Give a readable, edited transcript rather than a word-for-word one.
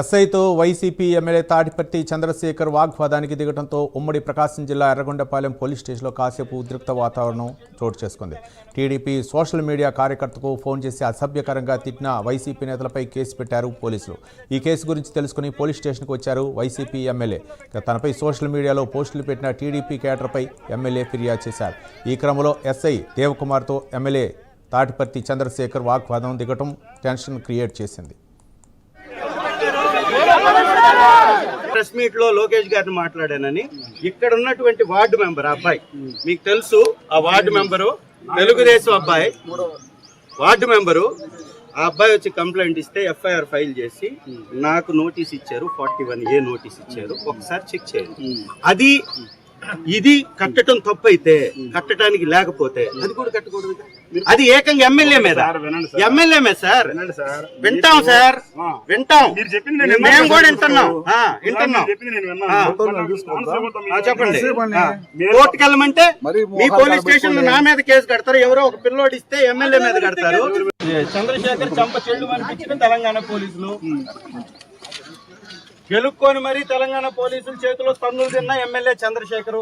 ఎస్ఐతో YCP MLA Tatiparthi Chandrasekhar వాగ్వాదానికి దిగడంతో ఉమ్మడి ప్రకాశం జిల్లా ఎర్రగొండపాలెం పోలీస్ స్టేషన్లో కాసేపు ఉద్రిక్త వాతావరణం చోటు చేసుకుంది. టీడీపీ సోషల్ మీడియా కార్యకర్తకు ఫోన్ చేసి అసభ్యకరంగా తిట్టిన వైసీపీ నేతలపై కేసు పెట్టారు పోలీసులు. ఈ కేసు గురించి తెలుసుకుని పోలీస్ స్టేషన్కు వచ్చారు వైసీపీ ఎమ్మెల్యే. తనపై సోషల్ మీడియాలో పోస్టులు పెట్టిన టీడీపీ కేడర్పై ఎమ్మెల్యే ఫిర్యాదు చేశారు. ఈ క్రమంలో ఎస్ఐ దేవకుమార్తో ఎమ్మెల్యే తాటిపర్తి చంద్రశేఖర్ వాగ్వాదం దిగటం టెన్షన్ క్రియేట్ చేసింది. ప్రెస్ మీట్ లో లోకేష్ గారిని మాట్లాడానని ఇక్కడ ఉన్నటువంటి వార్డు మెంబర్ అబ్బాయి, మీకు తెలుసు ఆ వార్డు మెంబరు తెలుగుదేశం అబ్బాయి, వార్డు మెంబరు ఆ అబ్బాయి వచ్చి కంప్లైంట్ ఇస్తే ఎఫ్ఐఆర్ ఫైల్ చేసి నాకు నోటీస్ ఇచ్చారు, 41A నోటీస్ ఇచ్చారు. ఒకసారి చెక్ చేయండి. అది ఇది కట్టడం తప్పు అయితే కట్టడానికి లేకపోతే అది కూడా కట్టకూడదు. అది ఏకంగా ఎమ్మెల్యే మీద సార్. వింటాం సార్, వింటాం, మేము కూడా వింటున్నాం. చెప్పండి, కోర్టుకు వెళ్ళమంటే మీ పోలీస్ స్టేషన్ లో నా మీద కేసు కడతారు. ఎవరో ఒక పిల్లోడు ఇస్తే ఎమ్మెల్యే మీద కడతారు. చంద్రశేఖర్ చంప చెల్లు అనిపించిన తెలంగాణ పోలీసులు గెలుక్కొని మరి తెలంగాణ పోలీసుల చేతిలో తన్నులు తిన్న ఎమ్మెల్యే చంద్రశేఖర్.